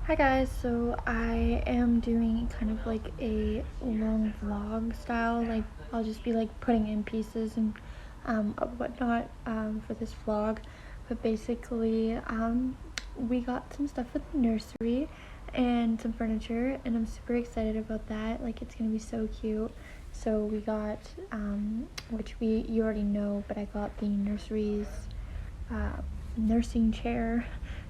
Hi guys, so I am doing kind of like a long vlog style, like I'll just be like putting in pieces and whatnot for this vlog. But basically we got some stuff for the nursery and some furniture, and I'm super excited about that. Like, it's gonna be so cute. So we got which you already know, but I got the nursery's nursing chair,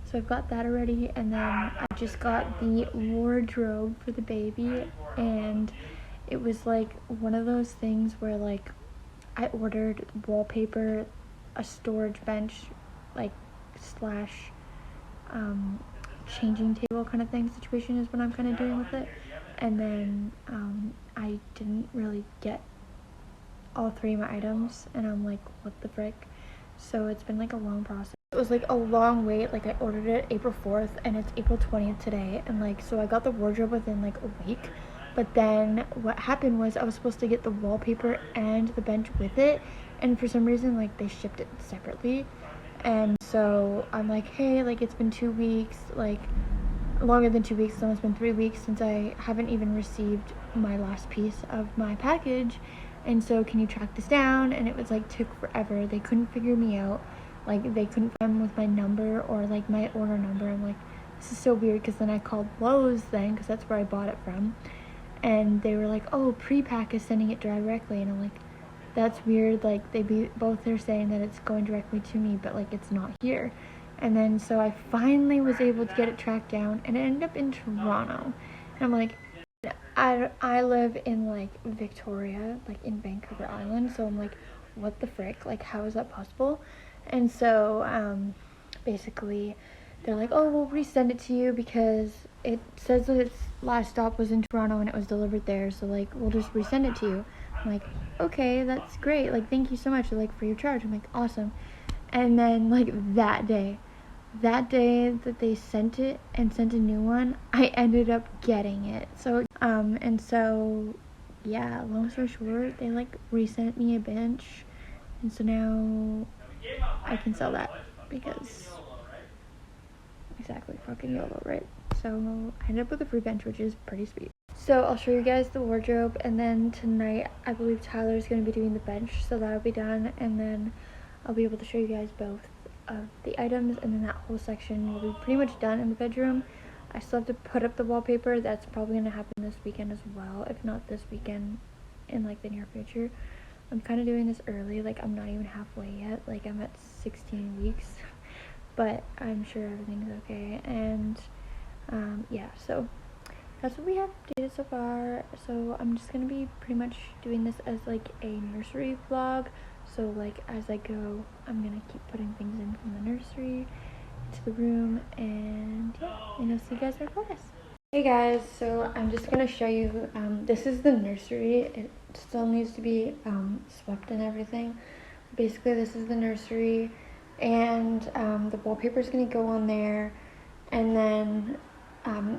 so I've got that already. And then I just got the wardrobe for the baby, and it was like one of those things where like I ordered wallpaper, a storage bench, like slash changing table kind of thing situation is what I'm kind of doing with it. And then I didn't really get all three of my items, and I'm like, what the frick? So it's been like a long process. It was like a long wait. Like, I ordered it April 4th and it's April 20th today, and like, so I got the wardrobe within like a week. But then what happened was I was supposed to get the wallpaper and the bench with it, and for some reason like they shipped it separately. And so I'm like, hey, like, it's been 2 weeks, like longer than 2 weeks. It's almost been 3 weeks since I haven't even received my last piece of my package, and so can you track this down? And it was like took forever. They couldn't figure me out. Like, they couldn't find with my number or like my order number. I'm like, this is so weird, because then I called Lowe's then, because that's where I bought it from, and they were like, oh, Prepack is sending it directly. And I'm like, that's weird. Like, both are saying that it's going directly to me, but like it's not here. And then so I finally was able to get it tracked down, and it ended up in Toronto. And I'm like, I live in like Victoria, like in Vancouver Island, so I'm like, what the frick? Like, how is that possible? And so basically they're like, oh, we'll resend it to you because it says that its last stop was in Toronto and it was delivered there, so like we'll just resend it to you. I'm like, okay, that's great, like, thank you so much, like, for your charge. I'm like, awesome. And then like that day that they sent it and sent a new one, I ended up getting it. So and so yeah, long story short, they like resent me a bench, and so now I can sell that because exactly, fucking YOLO, right? So I ended up with a free bench, which is pretty sweet. So I'll show you guys the wardrobe, and then tonight I believe Tyler's going to be doing the bench, so that'll be done, and then I'll be able to show you guys both of the items, and then that whole section will be pretty much done in the bedroom. I still have to put up the wallpaper. That's probably going to happen this weekend as well, if not this weekend, in like the near future. I'm kind of doing this early, like I'm not even halfway yet, like I'm at 16 weeks, but I'm sure everything's okay. And yeah, so that's what we have updated so far. So I'm just gonna be pretty much doing this as like a nursery vlog. So like as I go, I'm gonna keep putting things in from the nursery into the room, and yeah, and I'll see you guys in progress. Hey guys, so I'm just gonna show you, this is the nursery. It still needs to be swept and everything. Basically, this is the nursery, and the wallpaper is gonna go on there, and then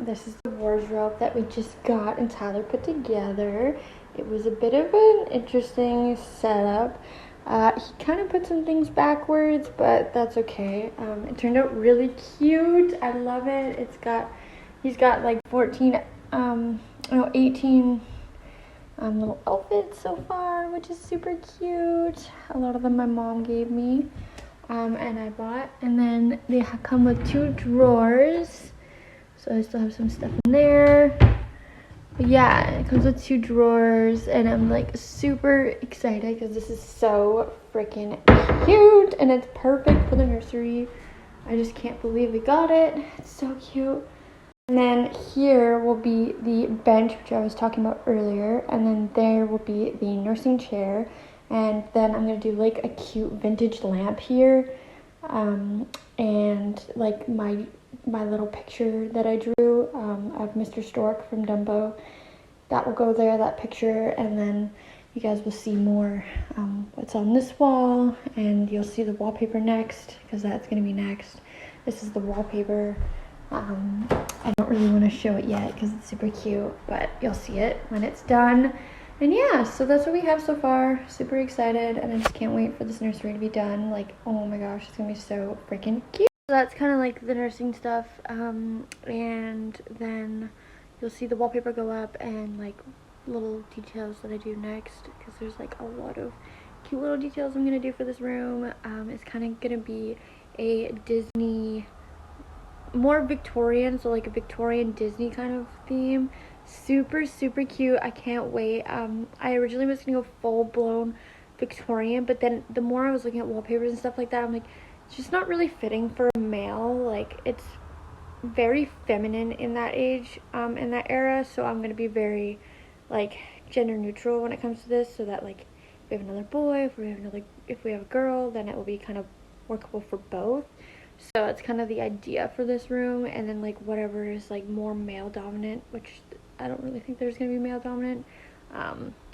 this is the wardrobe that we just got and Tyler put together. It was a bit of an interesting setup. He kind of put some things backwards, but that's okay. It turned out really cute. I love it. He's got like 18 little outfits so far, which is super cute. A lot of them my mom gave me, and I bought. And then they come with 2 drawers, so I still have some stuff in there. But yeah, it comes with 2 drawers, and I'm like super excited because this is so freaking cute, and it's perfect for the nursery. I just can't believe we got it. It's so cute. And then here will be the bench, which I was talking about earlier, and then there will be the nursing chair, and then I'm going to do like a cute vintage lamp here, and like my little picture that I drew of Mr. Stork from Dumbo. That will go there, that picture, and then you guys will see more what's on this wall, and you'll see the wallpaper next, because that's going to be next. This is the wallpaper. I don't really want to show it yet because it's super cute, but you'll see it when it's done. And yeah, so that's what we have so far. Super excited, and I just can't wait for this nursery to be done. Like, oh my gosh, it's gonna be so freaking cute. So that's kind of like the nursing stuff, and then you'll see the wallpaper go up and like little details that I do next, because there's like a lot of cute little details I'm gonna do for this room. It's kind of gonna be a Disney, more Victorian, so like a Victorian Disney kind of theme. Super cute. I can't wait. I originally was gonna go full blown Victorian, but then the more I was looking at wallpapers and stuff like that, I'm like, it's just not really fitting for a male. Like, it's very feminine in that age, in that era, so I'm gonna be very like gender neutral when it comes to this, so that like if we have another boy, if we have a girl, then it will be kind of workable for both. So it's kind of the idea for this room, and then like whatever is like more male dominant, which I don't really think there's gonna be male dominant,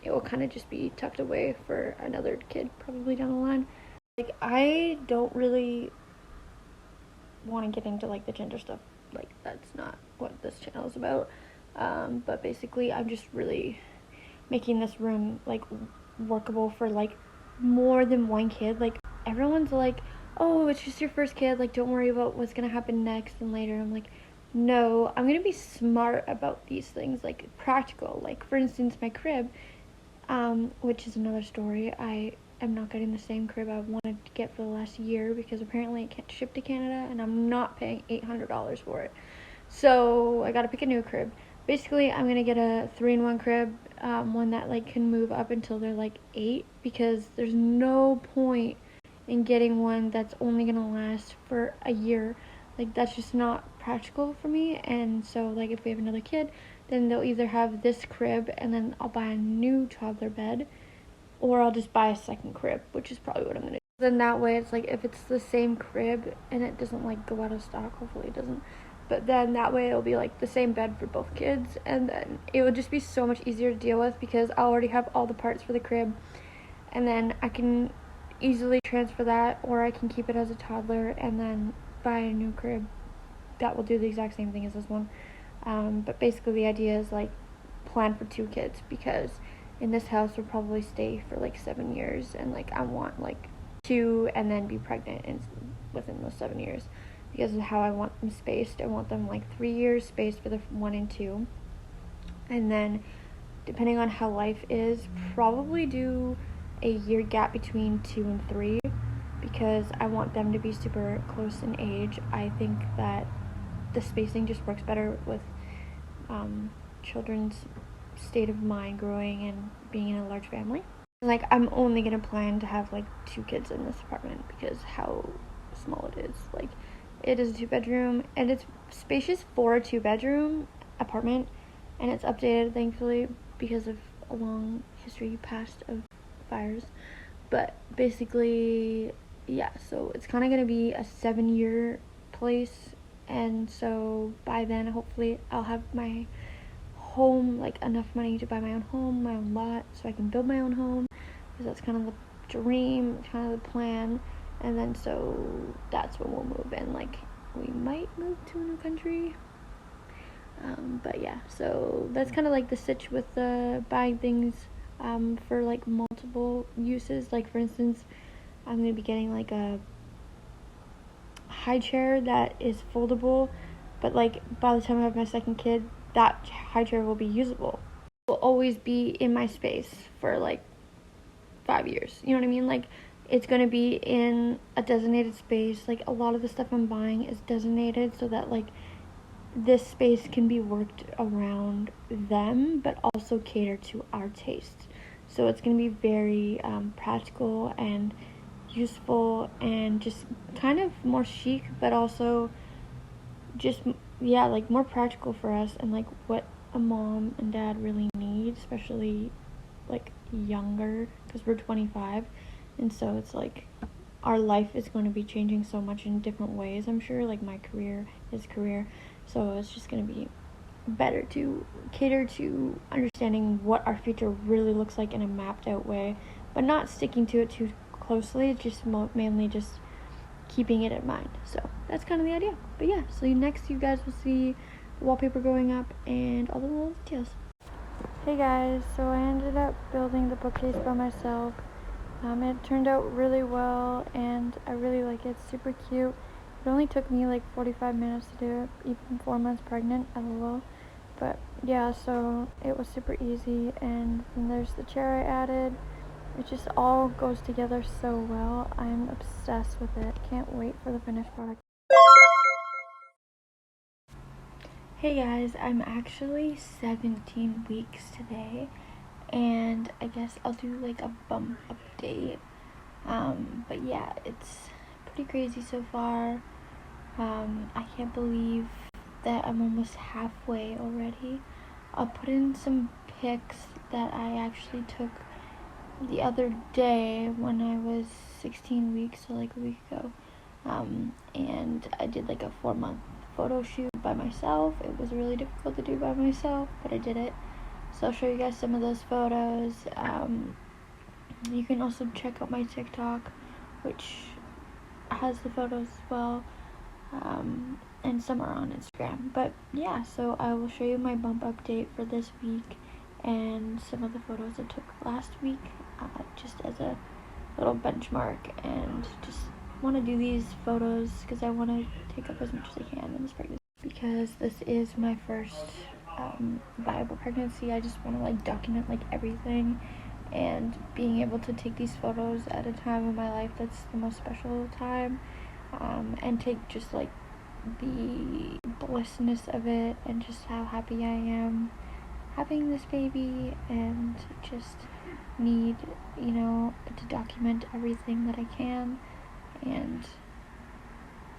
it will kind of just be tucked away for another kid probably down the line. Like, I don't really want to get into like the gender stuff, like that's not what this channel is about, but basically I'm just really making this room like workable for like more than one kid. Like, everyone's like, oh, it's just your first kid, like don't worry about what's gonna happen next and later. I'm like, no, I'm gonna be smart about these things, like practical. Like, for instance, my crib, which is another story. I am not getting the same crib I wanted to get for the last year, because apparently it can't ship to Canada and I'm not paying $800 for it. So I gotta pick a new crib. Basically, I'm gonna get a 3-in-1 crib, one that like can move up until they're like 8, because there's no point in getting one that's only gonna last for a year. Like, that's just not practical for me. And so like if we have another kid, then they'll either have this crib and then I'll buy a new toddler bed, or I'll just buy a second crib, which is probably what I'm gonna do. Then that way it's like, if it's the same crib and it doesn't like go out of stock, hopefully it doesn't, but then that way it'll be like the same bed for both kids, and then it would just be so much easier to deal with, because I already have all the parts for the crib, and then I can easily transfer that, or I can keep it as a toddler and then buy a new crib that will do the exact same thing as this one. But basically the idea is like plan for 2 kids, because in this house we'll probably stay for like 7 years, and like I want like 2 and then be pregnant within those 7 years, because of how I want them spaced. I want them like 3 years spaced for the 1 and 2, and then depending on how life is, probably do a year gap between 2 and 3, because I want them to be super close in age. I think that the spacing just works better with children's state of mind growing and being in a large family. Like, I'm only gonna plan to have like 2 kids in this apartment, because how small it is. Like, it is a 2-bedroom, and it's spacious for a 2-bedroom apartment, and it's updated thankfully because of a long history past of fires. But basically, yeah, so it's kind of gonna be a 7-year place, and so by then hopefully I'll have my home, like enough money to buy my own home, my own lot, so I can build my own home, because that's kind of the dream, kind of the plan. And then so that's when we'll move in. Like, we might move to a new country, but yeah, so that's kind of like the sitch with buying things for like multiple uses. Like, for instance, I'm gonna be getting like a high chair that is foldable, but like by the time I have my second kid, that high chair will be usable. It will always be in my space for like 5 years. You know what I mean? Like, it's gonna be in a designated space. Like, a lot of the stuff I'm buying is designated so that like this space can be worked around them, but also cater to our taste. So it's gonna be very practical and useful, and just kind of more chic, but also just, yeah, like more practical for us, and like what a mom and dad really need, especially like younger, because we're 25, and so it's like our life is going to be changing so much in different ways, I'm sure, like my career, his career, so it's just going to be better to cater to understanding what our future really looks like in a mapped out way, but not sticking to it too closely, just mainly just keeping it in mind. So that's kind of the idea. But yeah, so next you guys will see the wallpaper going up and all the little details. Hey guys, so I ended up building the bookcase by myself. It turned out really well, and I really like it. It's super cute, It only took me like 45 minutes to do it, even 4 months pregnant, LOL. But yeah, so it was super easy, and then there's the chair I added. It just all goes together so well. I'm obsessed with it. Can't wait for the finished product. Hey guys, I'm actually 17 weeks today, and I guess I'll do like a bump update. But yeah, it's pretty crazy so far. I can't believe that I'm almost halfway already. I'll put in some pics that I actually took the other day when I was 16 weeks, so like a week ago. And I did like a 4-month photo shoot by myself. It was really difficult to do by myself, but I did it. So I'll show you guys some of those photos. You can also check out my TikTok, which has the photos as well. And some are on Instagram. But yeah, so I will show you my bump update for this week and some of the photos I took last week, just as a little benchmark, and just want to do these photos because I want to take up as much as I can in this pregnancy, because this is my first viable pregnancy. I just want to like document like everything, and being able to take these photos at a time in my life that's the most special time, and take just like the blissness of it and just how happy I am having this baby, and just need, you know, to document everything that I can. And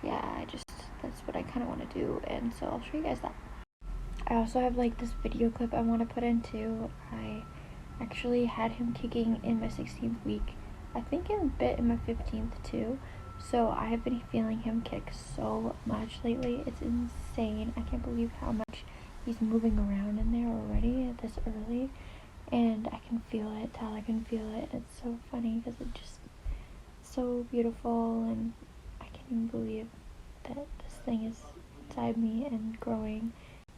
yeah, that's what I kind of want to do, and so I'll show you guys that. I also have like this video clip I want to put in too. I actually had him kicking in my 16th week, I think a bit in my 15th too, so I have been feeling him kick so much lately. It's insane. I can't believe how much he's moving around in there already this early, and I can feel it. Tyler can feel it. It's so funny because it's just so beautiful, and I can't even believe that this thing is inside me and growing,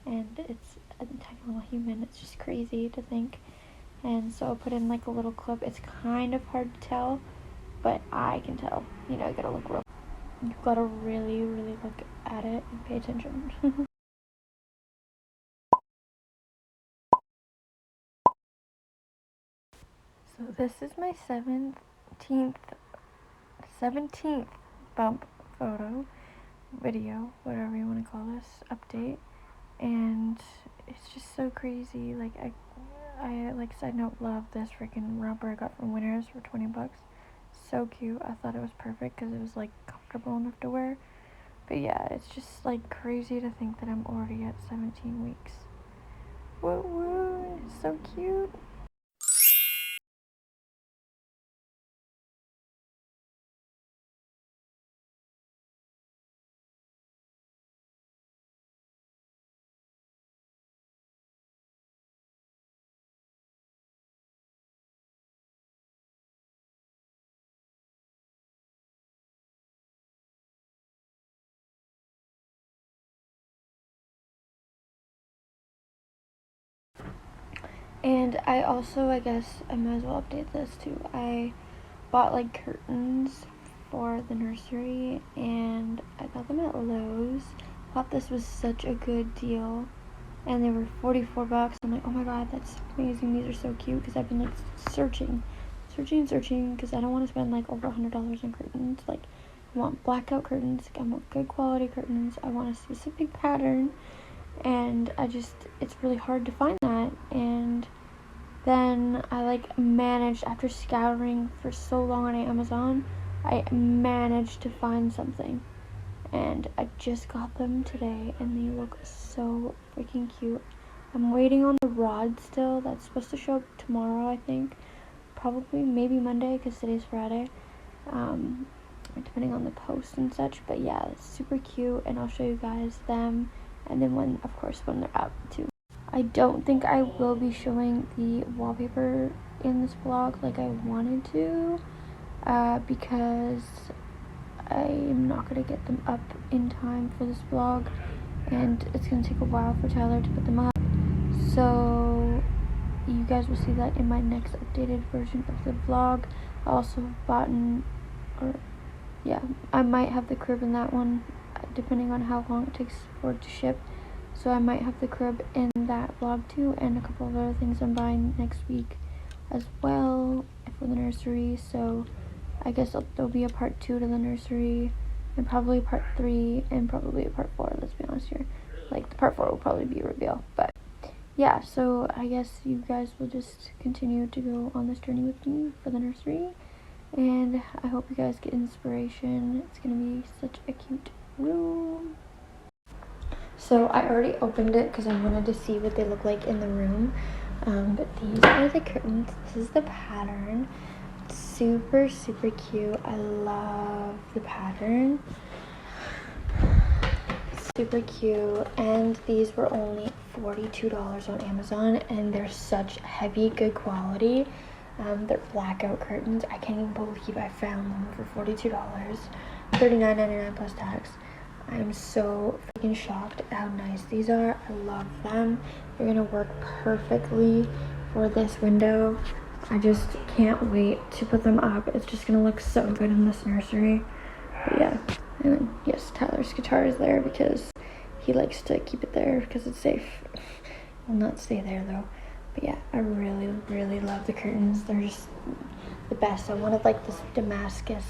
and it's a tiny little human. It's just crazy to think. And so I'll put in like a little clip. It's kind of hard to tell, but I can tell. You know, you gotta really, really look at it and pay attention. So this is my 17th bump photo, video, whatever you want to call this, update. And it's just so crazy. Like I like, side note, love this freaking romper I got from Winners for 20 bucks. So cute. I thought it was perfect because it was like comfortable enough to wear. But yeah, it's just like crazy to think that I'm already at 17 weeks. Woo woo, it's so cute. And I also, I guess I might as well update this too. I bought like curtains for the nursery, and I got them at Lowe's. Thought this was such a good deal, and they were 44 bucks. I'm like, oh my god, that's amazing. These are so cute, because I've been like searching because I don't want to spend like over $100 on curtains. Like, I want blackout curtains, I want good quality curtains, I want a specific pattern, and it's really hard to find that. And then I like managed, after scouring for so long on Amazon, I managed to find something, and I just got them today, and they look so freaking cute. I'm waiting on the rod still. That's supposed to show up tomorrow, I think. Probably, maybe Monday, because today's Friday. Depending on the post and such. But yeah, it's super cute, and I'll show you guys them, and then when they're out too. I don't think I will be showing the wallpaper in this vlog like I wanted to, because I am not going to get them up in time for this vlog, and it's going to take a while for Tyler to put them up. So you guys will see that in my next updated version of the vlog. I also bought I might have the crib in that one. depending on how long it takes for it to ship. So I might have the crib in that vlog too, and a couple of other things I'm buying next week as well for the nursery. So I guess there'll be a part 2 to the nursery, and probably part 3, and probably a part 4, let's be honest here. Like, the part 4 will probably be a reveal, but yeah, so I guess you guys will just continue to go on this journey with me for the nursery, and I hope you guys get inspiration. It's gonna be such a cute room. So I already opened it because I wanted to see what they look like in the room, but these are the curtains. This is the pattern. It's super cute. I love the pattern. Super cute, and these were only $42 on Amazon, and they're such heavy, good quality. They're blackout curtains. I can't even believe I found them for $42, $39.99 plus tax. I'm so freaking shocked at how nice these are. I love them. They're gonna work perfectly for this window. I just can't wait to put them up. It's just gonna look so good in this nursery. But yeah, and then yes, Tyler's guitar is there because he likes to keep it there because it's safe. Will not stay there though. But yeah, I really love the curtains. They're just the best. I wanted like this Damascus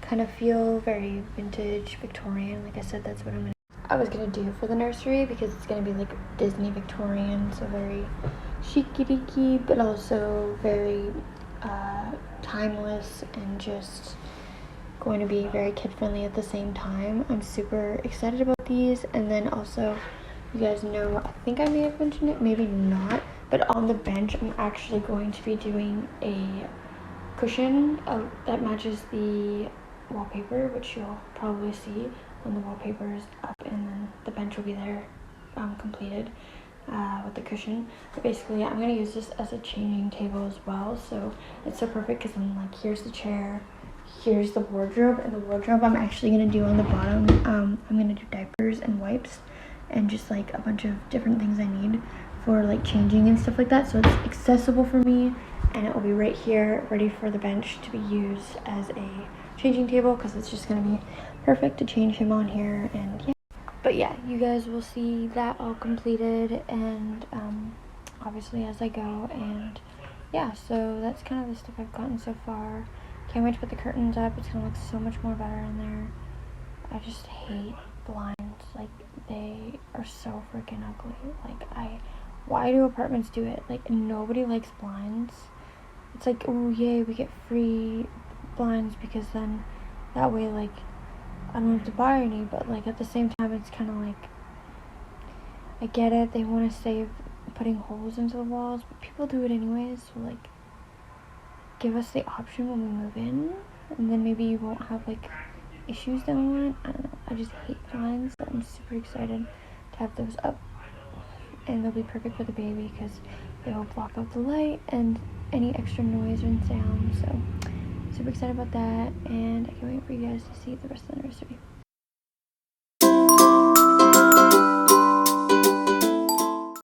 kind of feel, very vintage Victorian. Like I said, that's what I was gonna do for the nursery, because it's gonna be like Disney Victorian, so very chic-y-deaky, but also very timeless, and just going to be very kid-friendly at the same time. I'm super excited about these. And then also, you guys know, I think I may have mentioned it, maybe not, but on the bench I'm actually going to be doing a cushion that matches the wallpaper, which you'll probably see when the wallpaper is up, and then the bench will be there completed with the cushion. But basically, I'm going to use this as a changing table as well, so it's so perfect because I'm like, here's the chair, here's the wardrobe, and the wardrobe I'm actually going to do on the bottom, I'm going to do diapers and wipes and just like a bunch of different things I need for like changing and stuff like that, so it's accessible for me, and it will be right here ready for the bench to be used as a changing table, because it's just going to be perfect to change him on here. And yeah, but yeah, you guys will see that all completed, and obviously as I go. And yeah, so that's kind of the stuff I've gotten so far. Can't wait to put the curtains up. It's gonna look so much more better in there. I just hate blinds. Like, they are so freaking ugly. Like, why do apartments do it? Like, nobody likes blinds. It's like, oh yay, we get free blinds, because then that way, like, I don't have to buy any. But like, at the same time, it's kind of like, I get it, they want to save putting holes into the walls, but people do it anyways. So like, give us the option when we move in, and then maybe you won't have like issues down the line. I don't know, I just hate blinds, so I'm super excited to have those up, and they'll be perfect for the baby because they will block out the light and any extra noise and sound. So super excited about that, and I can't wait for you guys to see the rest of the nursery.